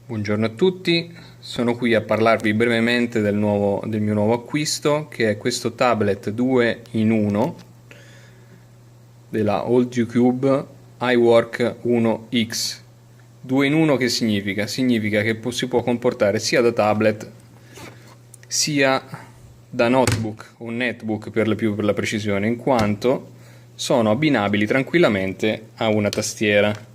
Buongiorno a tutti, sono qui a parlarvi brevemente del mio nuovo acquisto, che è questo tablet 2 in 1 della AllDueCube iWork 1X. 2 in 1 che significa? Significa che si può comportare sia da tablet sia da notebook o netbook per la precisione, in quanto sono abbinabili tranquillamente a una tastiera.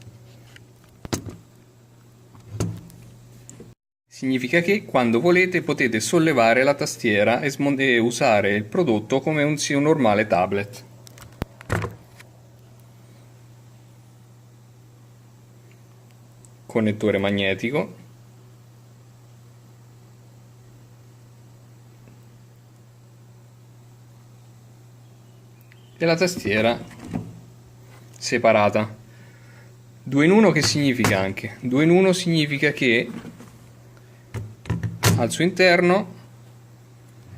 Significa che quando volete potete sollevare la tastiera e usare il prodotto come un normale tablet. Connettore magnetico. E la tastiera separata. 2 in 1 che significa anche? 2 in 1 significa che al suo interno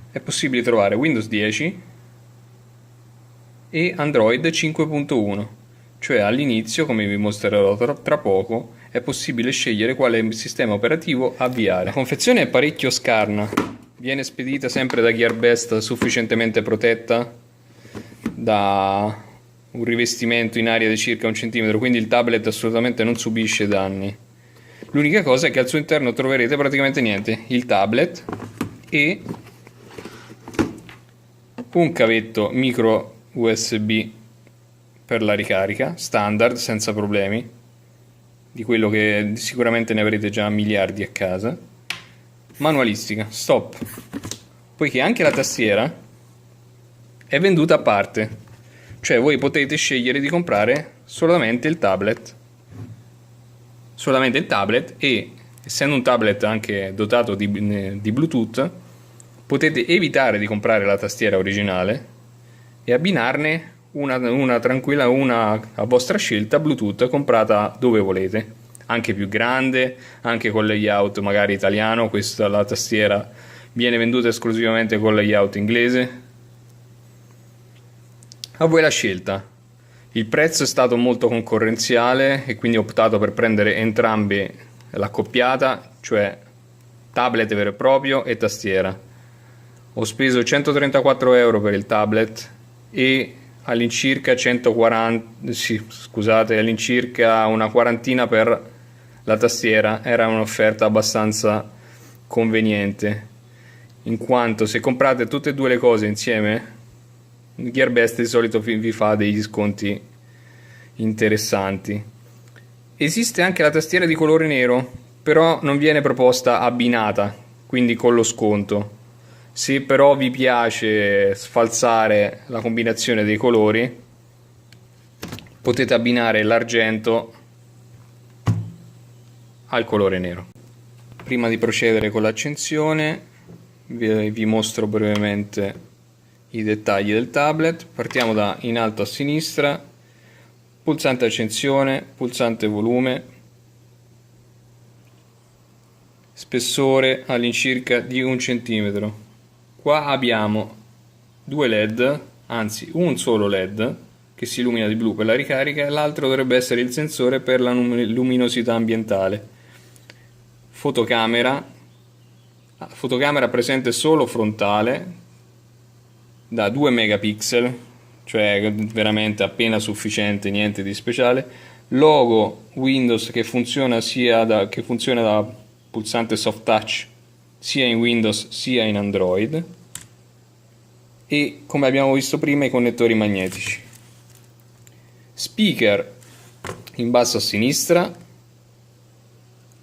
è possibile trovare Windows 10 e Android 5.1, cioè all'inizio, come vi mostrerò tra poco, è possibile scegliere quale sistema operativo avviare. La confezione è parecchio scarna, viene spedita sempre da Gearbest, sufficientemente protetta da un rivestimento in aria di circa 1 centimetro, quindi il tablet assolutamente non subisce danni. L'unica cosa è che al suo interno troverete praticamente niente, il tablet e un cavetto micro USB per la ricarica, standard, senza problemi, di quello che sicuramente ne avrete già miliardi a casa. Manualistica, stop, poiché anche la tastiera è venduta a parte, cioè voi potete scegliere di comprare solamente il tablet e, essendo un tablet anche dotato di Bluetooth, potete evitare di comprare la tastiera originale e abbinarne una tranquilla, una a vostra scelta Bluetooth, comprata dove volete, anche più grande, anche con layout magari italiano. Questa, la tastiera, viene venduta esclusivamente con layout inglese. A voi la scelta. Il prezzo è stato molto concorrenziale e quindi ho optato per prendere entrambi l'accoppiata, cioè tablet vero e proprio e tastiera. Ho speso 134 euro per il tablet e all'incirca all'incirca una quarantina per la tastiera. Era un'offerta abbastanza conveniente, in quanto se comprate tutte e due le cose insieme, Gearbest di solito vi fa degli sconti interessanti. Esiste anche la tastiera di colore nero, però non viene proposta abbinata, quindi con lo sconto. Se però vi piace sfalsare la combinazione dei colori, potete abbinare l'argento al colore nero. Prima di procedere con l'accensione vi mostro brevemente i dettagli del tablet. Partiamo da in alto a sinistra, pulsante accensione, pulsante volume, spessore all'incirca di 1 centimetro. Qua abbiamo due LED, anzi un solo LED che si illumina di blu per la ricarica, e l'altro dovrebbe essere il sensore per la luminosità ambientale. Fotocamera presente solo frontale da 2 megapixel, cioè veramente appena sufficiente, niente di speciale. Logo Windows che funziona da pulsante soft touch sia in Windows sia in Android, e come abbiamo visto prima i connettori magnetici. Speaker in basso a sinistra,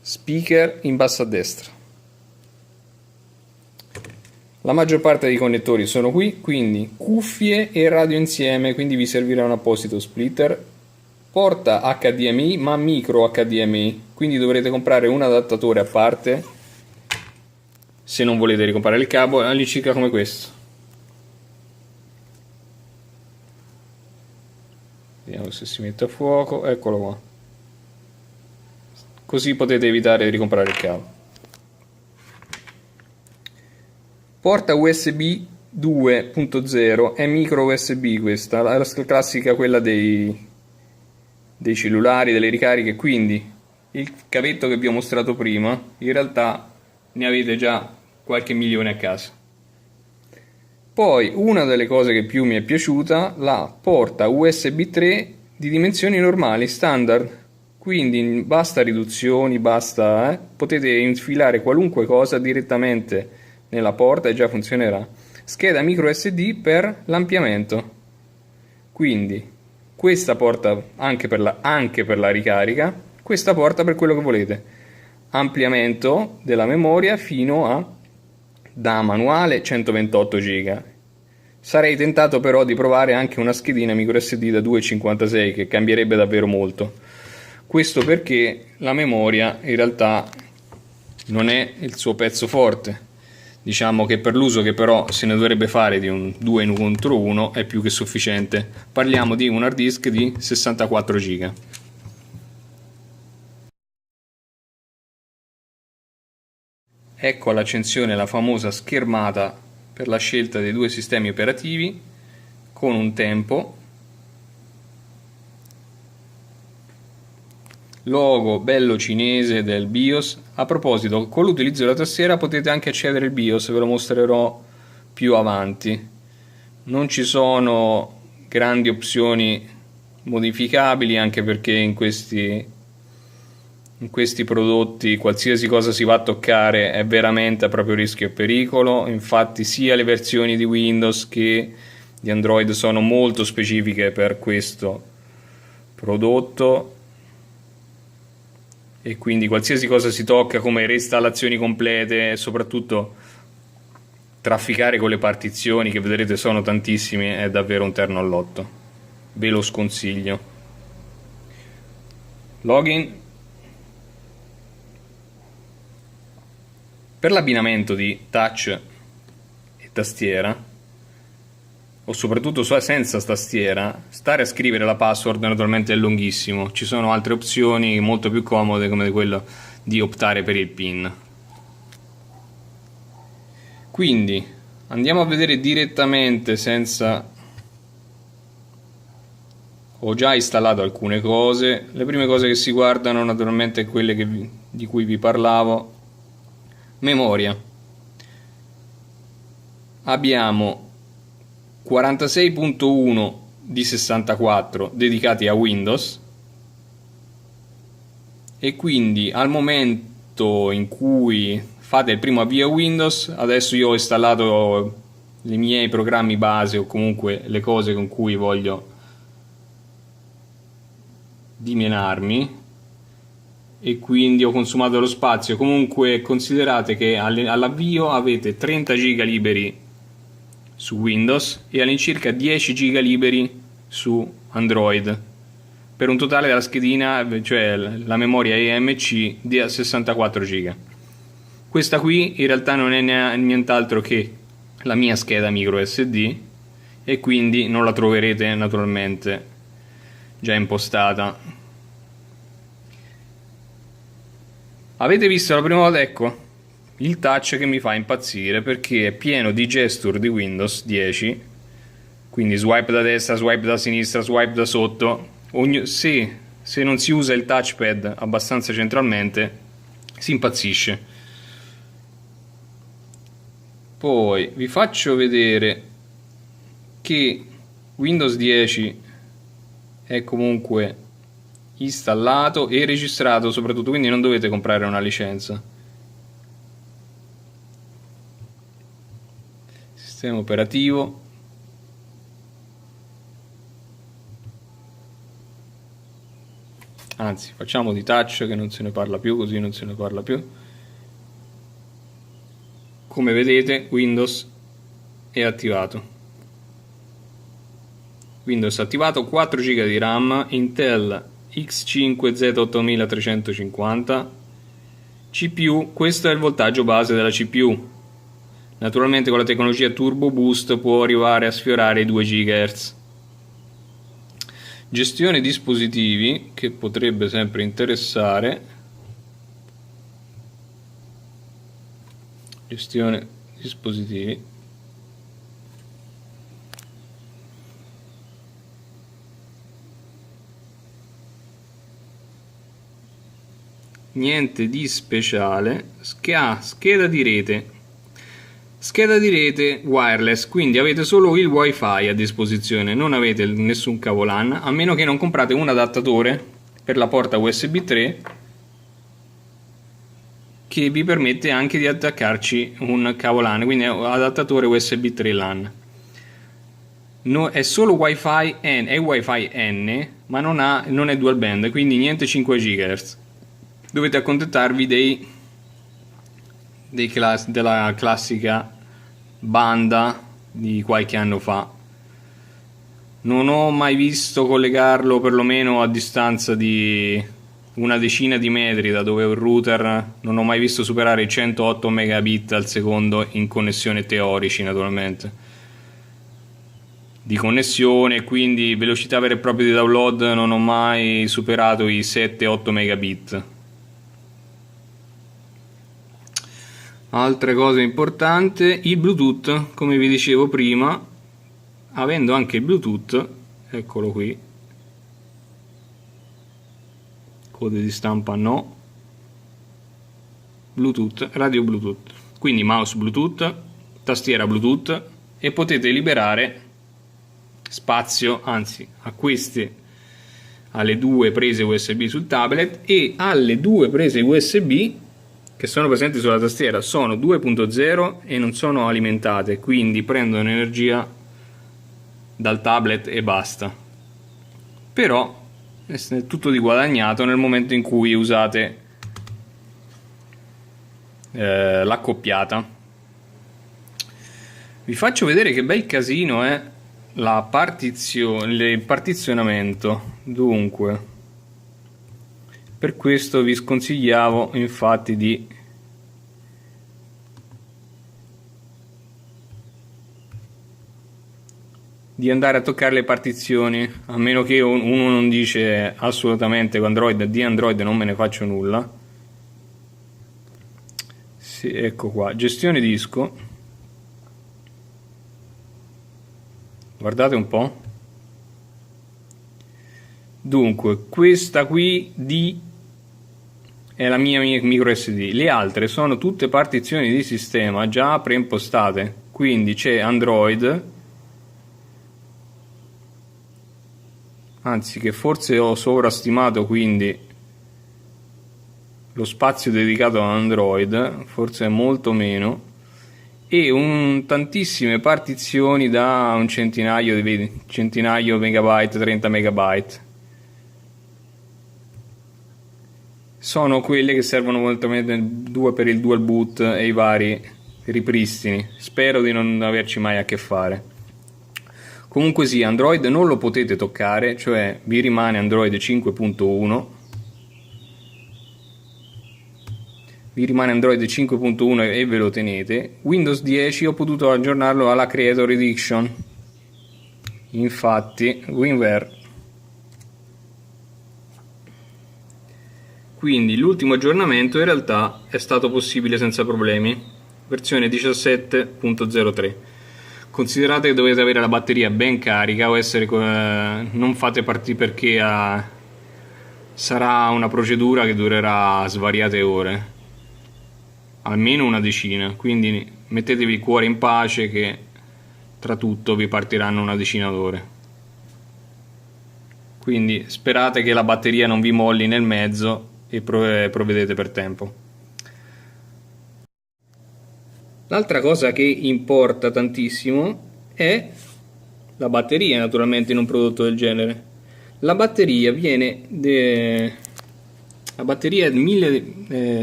speaker in basso a destra. La maggior parte dei connettori sono qui, quindi cuffie e radio insieme, quindi vi servirà un apposito splitter. Porta HDMI ma micro HDMI, quindi dovrete comprare un adattatore a parte se non volete ricomprare il cavo, all'incirca come questo. Vediamo se si mette a fuoco, eccolo qua. Così potete evitare di ricomprare il cavo. Porta USB 2.0 è micro USB, questa, la classica, quella dei cellulari, delle ricariche, quindi il cavetto che vi ho mostrato prima, in realtà ne avete già qualche milione a casa. Poi una delle cose che più mi è piaciuta, la porta USB 3 di dimensioni normali, standard. Quindi basta riduzioni, basta, potete infilare qualunque cosa direttamente nella porta e già funzionerà. Scheda micro SD per l'ampliamento. Quindi questa porta anche per la ricarica, questa porta per quello che volete. Ampliamento della memoria fino a, da manuale, 128 giga. Sarei tentato però di provare anche una schedina micro SD da 2,56 che cambierebbe davvero molto. Questo perché la memoria in realtà non è il suo pezzo forte. Diciamo che per l'uso che però se ne dovrebbe fare di un 2 contro 1 è più che sufficiente. Parliamo di un hard disk di 64 giga. Ecco all'accensione la famosa schermata per la scelta dei due sistemi operativi con un tempo, logo bello cinese del BIOS. A proposito, con l'utilizzo della tastiera potete anche accedere al BIOS, ve lo mostrerò più avanti. Non ci sono grandi opzioni modificabili, anche perché in questi prodotti qualsiasi cosa si va a toccare è veramente a proprio rischio e pericolo. Infatti sia le versioni di Windows che di Android sono molto specifiche per questo prodotto, e quindi qualsiasi cosa si tocca, come reinstallazioni complete e soprattutto trafficare con le partizioni, che vedrete sono tantissime, è davvero un terno all'otto. Ve lo sconsiglio. Login. Per l'abbinamento di touch e tastiera, o soprattutto senza tastiera, stare a scrivere la password naturalmente è lunghissimo. Ci sono altre opzioni molto più comode, come quello di optare per il PIN. Quindi andiamo a vedere direttamente senza... Ho già installato alcune cose. Le prime cose che si guardano naturalmente quelle di cui vi parlavo. Memoria. Abbiamo 46.1 di 64 dedicati a Windows, e quindi al momento in cui fate il primo avvio a Windows, adesso io ho installato i miei programmi base o comunque le cose con cui voglio dimenarmi, e quindi ho consumato lo spazio. Comunque considerate che all'avvio avete 30 giga liberi su Windows e all'incirca 10 giga liberi su Android, per un totale della schedina, cioè la memoria EMC, di 64 giga. Questa qui in realtà non è nient'altro che la mia scheda micro SD, e quindi non la troverete naturalmente già impostata. Avete visto la prima volta? Ecco il touch che mi fa impazzire, perché è pieno di gesture di Windows 10, quindi swipe da destra, swipe da sinistra, swipe da sotto. Se non si usa il touchpad abbastanza centralmente si impazzisce. Poi vi faccio vedere che Windows 10 è comunque installato e registrato soprattutto, quindi non dovete comprare una licenza. Sistema operativo. Anzi, facciamo di touch che non se ne parla più, così non se ne parla più. Come vedete Windows è attivato. Windows attivato, 4 GB di RAM, Intel X5 Z8350, CPU, questo è il voltaggio base della CPU. Naturalmente con la tecnologia Turbo Boost può arrivare a sfiorare i 2 GHz. Gestione dispositivi, che potrebbe sempre interessare. Gestione dispositivi. niente di speciale. Scheda di rete. Scheda di rete wireless, quindi avete solo il wifi a disposizione, non avete nessun cavo LAN, a meno che non comprate un adattatore per la porta USB 3 che vi permette anche di attaccarci un cavo LAN, quindi è un adattatore USB 3 LAN. È solo wifi N, è wifi N, ma non è dual band, quindi niente 5 GHz. Dovete accontentarvi della classica banda di qualche anno fa. Non ho mai visto collegarlo perlomeno a distanza di una decina di metri da dove è un router, non ho mai visto superare i 108 megabit al secondo in connessione teorici, naturalmente, di connessione, quindi velocità vera e propria di download non ho mai superato i 7-8 megabit. Altre cose importanti, il Bluetooth, come vi dicevo prima, avendo anche il Bluetooth, eccolo qui, code di stampa no, Bluetooth, radio Bluetooth, quindi mouse Bluetooth, tastiera Bluetooth, e potete liberare spazio, anzi alle due prese USB sul tablet e alle due prese USB che sono presenti sulla tastiera. Sono 2.0 e non sono alimentate, quindi prendono energia dal tablet e basta. Però è tutto di guadagnato nel momento in cui usate l'accoppiata. Vi faccio vedere che bel casino è il partizionamento. Dunque, per questo vi sconsigliavo infatti di andare a toccare le partizioni, a meno che uno non dice assolutamente di Android non me ne faccio nulla. Sì, ecco qua, gestione disco, guardate un po'. Dunque, questa qui è la mia micro SD, le altre sono tutte partizioni di sistema già preimpostate, quindi c'è Android, anzi che forse ho sovrastimato, quindi lo spazio dedicato a Android forse è molto meno, e tantissime partizioni da un centinaio megabyte, 30 megabyte. Sono quelle che servono per il dual boot e i vari ripristini. Spero di non averci mai a che fare. Comunque sì, Android non lo potete toccare, cioè vi rimane Android 5.1. Vi rimane Android 5.1 e ve lo tenete. Windows 10 ho potuto aggiornarlo alla Creator Edition. Infatti, WinRAR. Quindi l'ultimo aggiornamento in realtà è stato possibile senza problemi. Versione 17.03. Considerate che dovete avere la batteria ben carica o non fate partire perché sarà una procedura che durerà svariate ore, almeno una decina, quindi mettetevi il cuore in pace che tra tutto vi partiranno una decina d'ore. Quindi sperate che la batteria non vi molli nel mezzo e provvedete per tempo. L'altra cosa che importa tantissimo è la batteria, naturalmente, in un prodotto del genere. La batteria è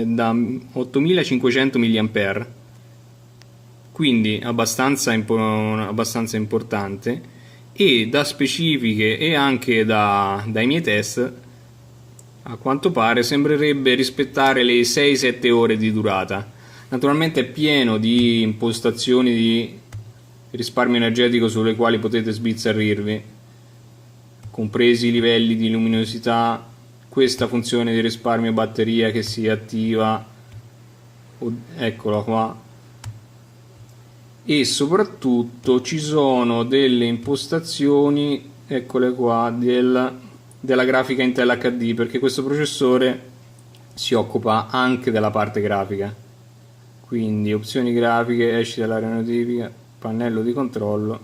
da 8500 mAh, quindi abbastanza importante, e da specifiche e anche dai miei test a quanto pare sembrerebbe rispettare le 6-7 ore di durata. Naturalmente è pieno di impostazioni di risparmio energetico sulle quali potete sbizzarrirvi, compresi i livelli di luminosità, questa funzione di risparmio batteria che si attiva, eccola qua, e soprattutto ci sono delle impostazioni, eccole qua, della grafica Intel HD, perché questo processore si occupa anche della parte grafica. Quindi opzioni grafiche, esci dall'area notifica, pannello di controllo,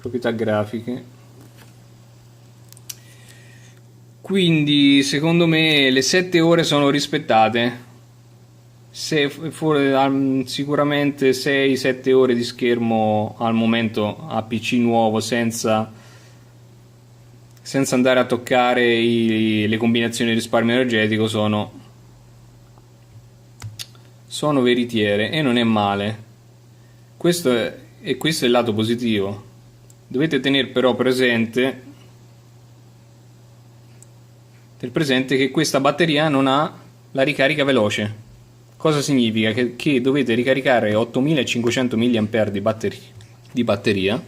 proprietà grafiche. Quindi secondo me le 7 ore sono rispettate. Sicuramente 6-7 ore di schermo al momento a PC nuovo, senza andare a toccare le combinazioni di risparmio energetico, sono veritiere, e non è male. Questo è il lato positivo. Dovete tenere però presente che questa batteria non ha la ricarica veloce. Cosa significa? Che dovete ricaricare 8500 mAh di batteria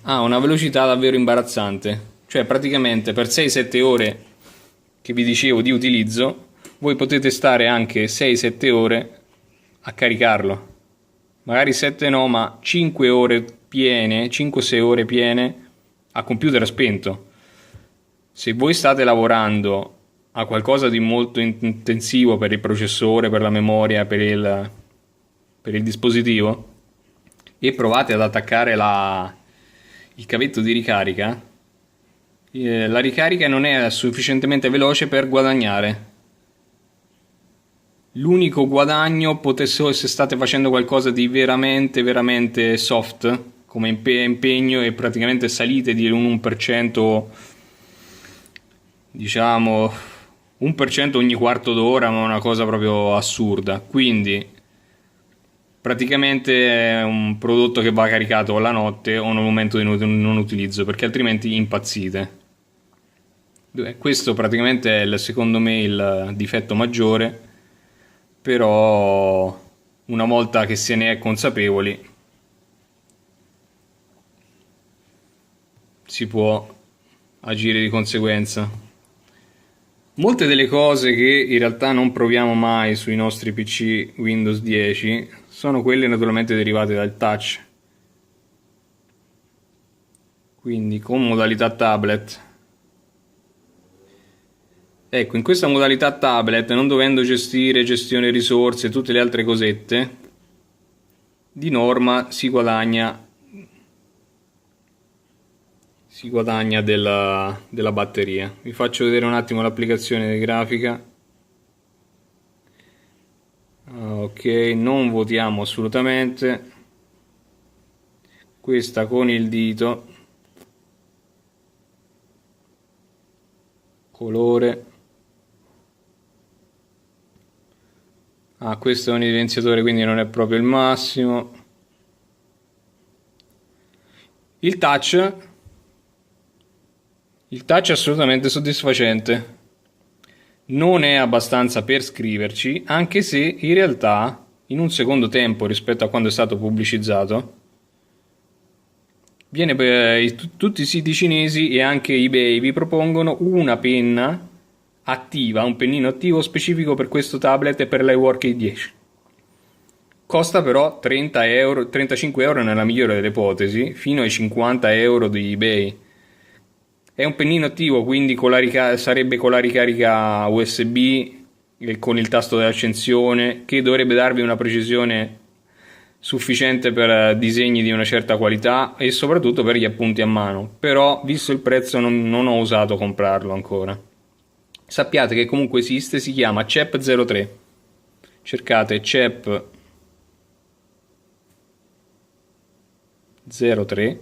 a una velocità davvero imbarazzante. Cioè praticamente per 6-7 ore che vi dicevo di utilizzo, voi potete stare anche 6-7 ore a caricarlo. Magari 7 no, ma 5 ore piene, 5-6 ore piene a computer spento. Se voi state lavorando a qualcosa di molto intensivo per il processore, per la memoria, per il dispositivo, e provate ad attaccare il cavetto di ricarica, la ricarica non è sufficientemente veloce per guadagnare. L'unico guadagno se state facendo qualcosa di veramente soft, come impegno, e praticamente salite di un 1%, diciamo 1% ogni quarto d'ora, ma una cosa proprio assurda. Quindi praticamente è un prodotto che va caricato la notte o nel momento di non utilizzo, perché altrimenti impazzite. Questo praticamente è secondo me il difetto maggiore, però una volta che se ne è consapevoli si può agire di conseguenza. Molte delle cose che in realtà non proviamo mai sui nostri PC Windows 10 sono quelle naturalmente derivate dal touch. Quindi con modalità tablet. Ecco, in questa modalità tablet, non dovendo gestione risorse e tutte le altre cosette, di norma si guadagna della batteria. Vi faccio vedere un attimo l'applicazione di grafica. Ok, non votiamo assolutamente. Questa con il dito, colore. Questo è un evidenziatore, quindi non è proprio il massimo. Il touch è assolutamente soddisfacente. Non è abbastanza per scriverci, anche se in realtà in un secondo tempo rispetto a quando è stato pubblicizzato tutti i siti cinesi e anche eBay vi propongono una penna attiva, un pennino attivo specifico per questo tablet e per l'iWork i10. Costa però 30 euro, 35 euro nella migliore delle ipotesi, fino ai 50 euro di eBay. È un pennino attivo, quindi sarebbe con la ricarica USB e con il tasto dell'accensione, che dovrebbe darvi una precisione sufficiente per disegni di una certa qualità e soprattutto per gli appunti a mano. Però, visto il prezzo, non ho osato comprarlo ancora. Sappiate che comunque esiste, si chiama CEP 03. Cercate CEP 03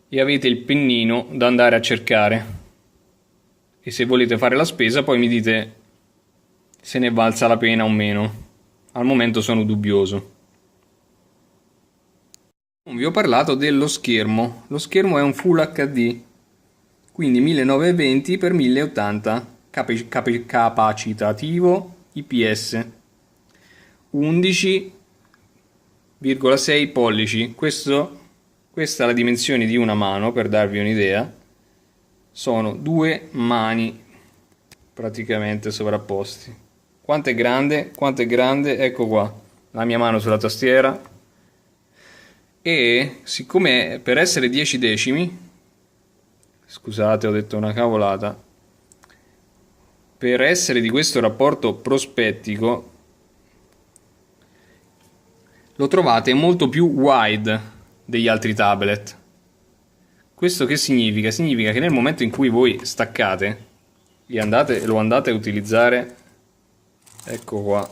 e avete il pennino da andare a cercare, e se volete fare la spesa poi mi dite se ne è valsa la pena o meno. Al momento sono dubbioso. Vi ho parlato dello schermo. Lo schermo è un Full HD, quindi 1920x1080, capacitativo IPS, 11,6 pollici. Questa è la dimensione di una mano, per darvi un'idea. Sono due mani praticamente sovrapposti. Quanto è grande? Ecco qua, la mia mano sulla tastiera. E siccome per essere 10 decimi scusate, ho detto una cavolata, per essere di questo rapporto prospettico lo trovate molto più wide degli altri tablet. Questo che significa? Significa che nel momento in cui voi staccate e lo andate a utilizzare, ecco qua,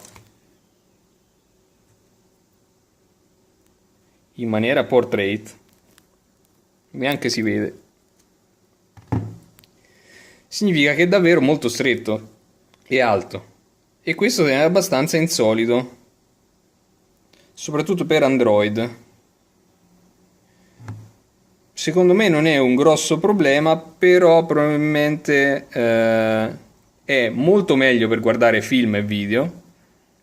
in maniera portrait, neanche si vede, significa che è davvero molto stretto e alto, e questo è abbastanza insolito, soprattutto per Android. Secondo me non è un grosso problema, però probabilmente è molto meglio per guardare film e video,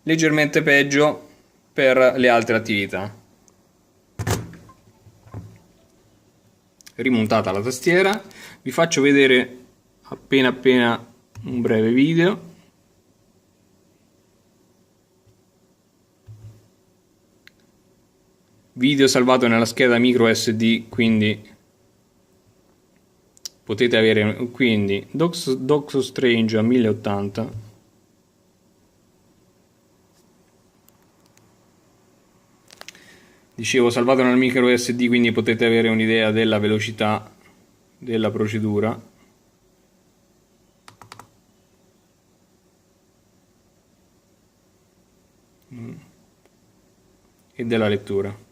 leggermente peggio per le altre attività. Rimontata la tastiera, vi faccio vedere appena un breve video. Video salvato nella scheda micro SD, quindi potete avere, quindi Doctor Strange a 1080, dicevo salvato nella micro SD, quindi potete avere un'idea della velocità della procedura. E della lettura.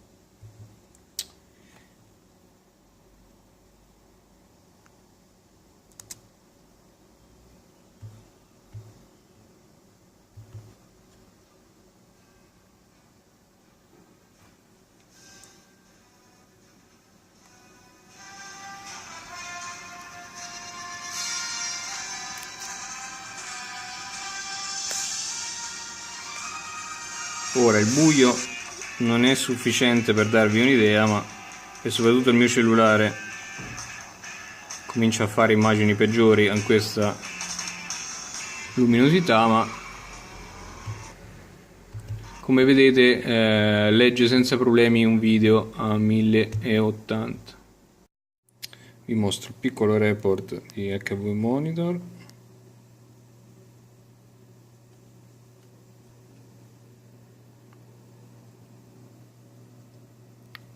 Ora il buio non è sufficiente per darvi un'idea, ma e soprattutto il mio cellulare comincia a fare immagini peggiori con questa luminosità, ma come vedete legge senza problemi un video a 1080. Vi mostro il piccolo report di HV Monitor.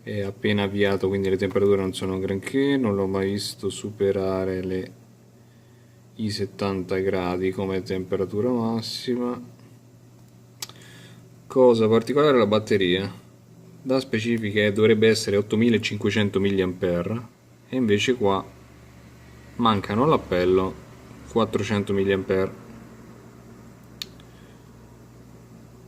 È appena avviato, quindi le temperature non sono granché, non l'ho mai visto superare i 70 gradi come temperatura massima. Cosa particolare, la batteria, da specifiche dovrebbe essere 8500 mAh e invece qua mancano all'appello 400 mAh.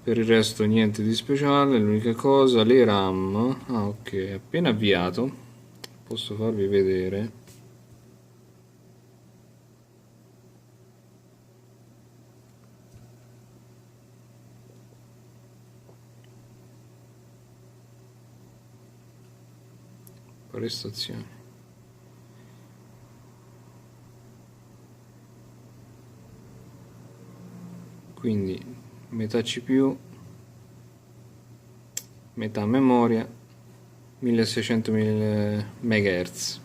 Per il resto niente di speciale, l'unica cosa, le RAM, ok, appena avviato, posso farvi vedere. Prestazioni. Quindi metà CPU, metà memoria, 1600 MHz.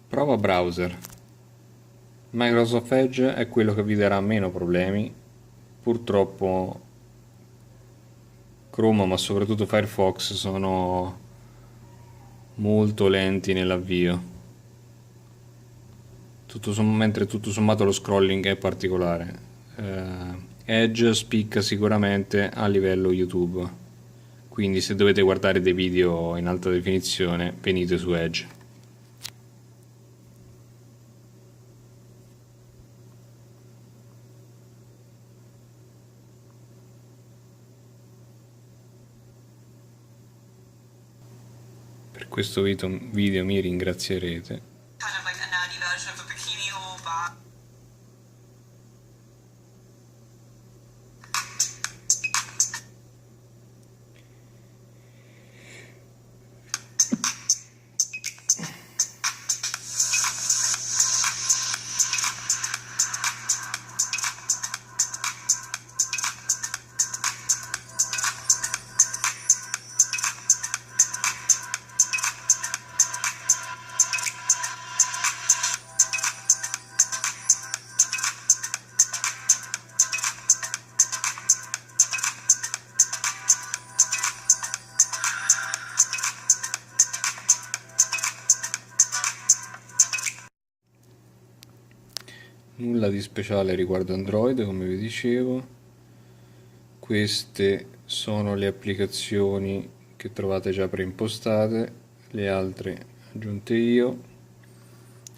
Prova browser. Microsoft Edge è quello che vi darà meno problemi. Purtroppo Chrome, ma soprattutto Firefox, sono molto lenti nell'avvio. Mentre tutto sommato lo scrolling è particolare. Edge spicca sicuramente a livello YouTube, quindi se dovete guardare dei video in alta definizione venite su Edge. Per questo video mi ringrazierete. Nulla di speciale riguardo Android, come vi dicevo. Queste sono le applicazioni che trovate già preimpostate, le altre aggiunte io.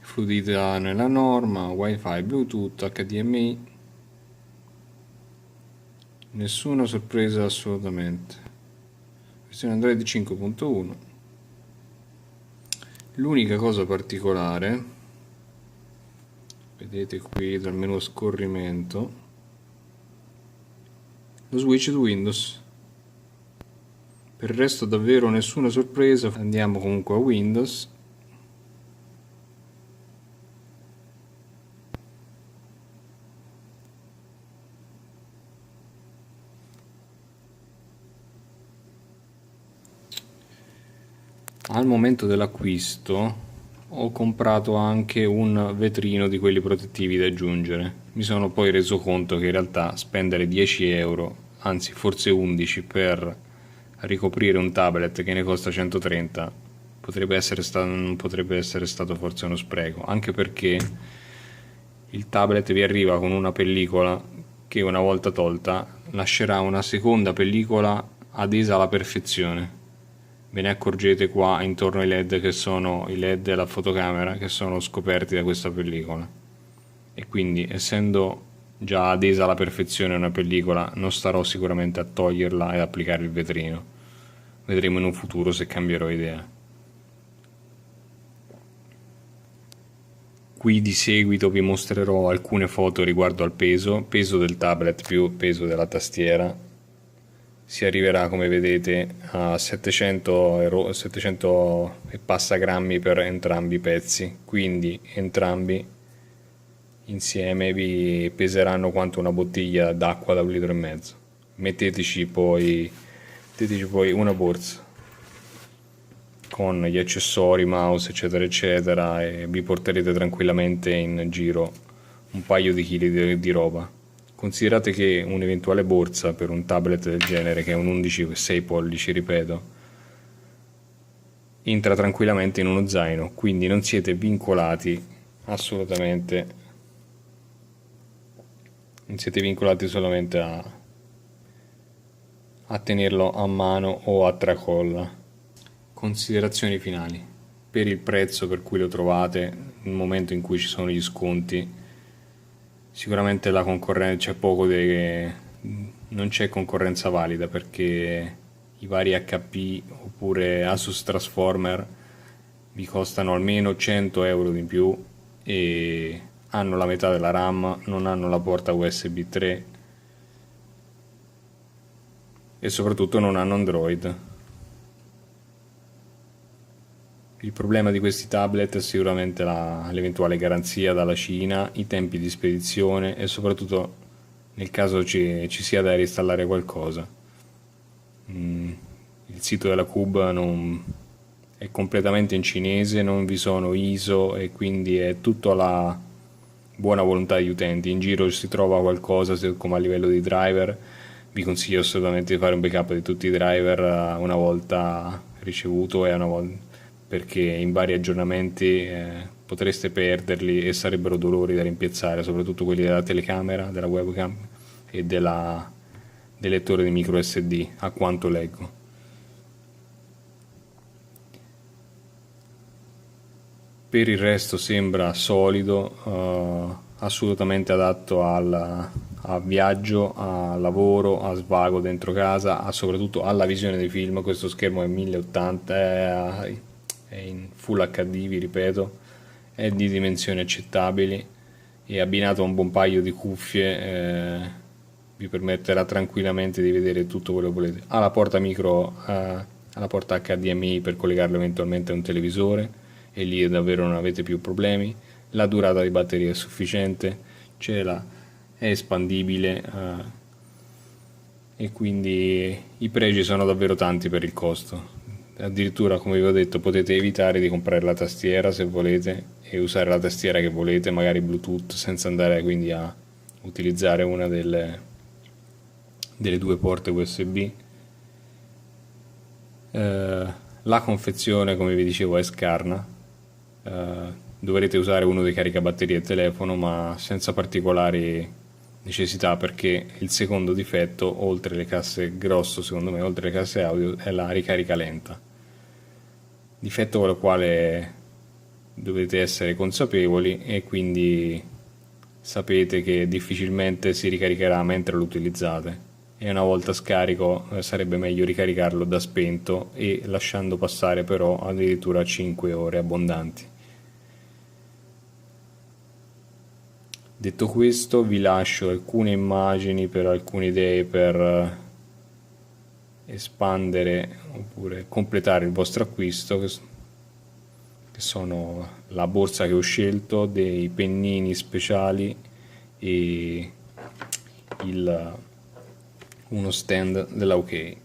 Fluidità nella norma, wifi, bluetooth, HDMI. Nessuna sorpresa assolutamente. Versione Android 5.1. L'unica cosa particolare, vedete qui dal menu a scorrimento, lo switch to Windows. Per il resto davvero nessuna sorpresa. Andiamo comunque a Windows. Al momento dell'acquisto ho comprato anche un vetrino di quelli protettivi da aggiungere. Mi sono poi reso conto che in realtà spendere 10 euro, anzi forse 11, per ricoprire un tablet che ne costa 130 non potrebbe essere stato forse uno spreco, anche perché il tablet vi arriva con una pellicola che una volta tolta lascerà una seconda pellicola adesa alla perfezione. Ve ne accorgete qua intorno ai LED, che sono i LED della fotocamera, che sono scoperti da questa pellicola, e quindi essendo già adesa alla perfezione una pellicola non starò sicuramente a toglierla e applicare il vetrino. Vedremo in un futuro se cambierò idea. Qui di seguito vi mostrerò alcune foto riguardo al peso del tablet più peso della tastiera. Si arriverà, come vedete, a 700 e passa grammi per entrambi i pezzi, quindi entrambi insieme vi peseranno quanto una bottiglia d'acqua da 1,5 litri. Metteteci poi una borsa con gli accessori, mouse, eccetera eccetera, e vi porterete tranquillamente in giro un paio di chili di roba. Considerate che un'eventuale borsa per un tablet del genere, che è un 11,6 pollici, ripeto, entra tranquillamente in uno zaino, quindi non siete vincolati assolutamente, non siete vincolati solamente a tenerlo a mano o a tracolla. Considerazioni finali: per il prezzo per cui lo trovate, nel momento in cui ci sono gli sconti, sicuramente la concorrenza non c'è concorrenza valida, perché i vari HP oppure Asus Transformer vi costano almeno 100 euro di più e hanno la metà della RAM, non hanno la porta USB 3 e soprattutto non hanno Android. Il problema di questi tablet è sicuramente l'eventuale garanzia dalla Cina, i tempi di spedizione e soprattutto nel caso ci sia da reinstallare qualcosa. Il sito della Cube è completamente in cinese, non vi sono ISO e quindi è tutto alla buona volontà degli utenti. In giro si trova qualcosa come a livello di driver, vi consiglio assolutamente di fare un backup di tutti i driver una volta ricevuto e una volta, perché in vari aggiornamenti potreste perderli e sarebbero dolori da rimpiazzare, soprattutto quelli della telecamera, della webcam e del lettore di micro SD, a quanto leggo. Per il resto sembra solido, assolutamente adatto a viaggio, a lavoro, a svago dentro casa, soprattutto alla visione dei film. Questo schermo è 1080, è in Full HD, vi ripeto, è di dimensioni accettabili e abbinato a un buon paio di cuffie vi permetterà tranquillamente di vedere tutto quello che volete. Ha la porta alla porta HDMI per collegarlo eventualmente a un televisore, e lì davvero non avete più problemi. La durata di batteria è sufficiente, è espandibile e quindi i pregi sono davvero tanti per il costo. Addirittura, come vi ho detto, potete evitare di comprare la tastiera se volete e usare la tastiera che volete, magari Bluetooth, senza andare quindi a utilizzare una delle due porte USB. La confezione, come vi dicevo, è scarna, dovrete usare uno dei caricabatterie del telefono, ma senza particolari necessità, perché il secondo difetto, oltre le casse grosso, secondo me, oltre le casse audio, è la ricarica lenta. Difetto con il quale dovete essere consapevoli, e quindi sapete che difficilmente si ricaricherà mentre lo utilizzate, e una volta scarico sarebbe meglio ricaricarlo da spento e lasciando passare però addirittura 5 ore abbondanti. Detto questo, vi lascio alcune immagini per alcune idee per espandere oppure completare il vostro acquisto, che sono la borsa che ho scelto, dei pennini speciali e uno stand della OK.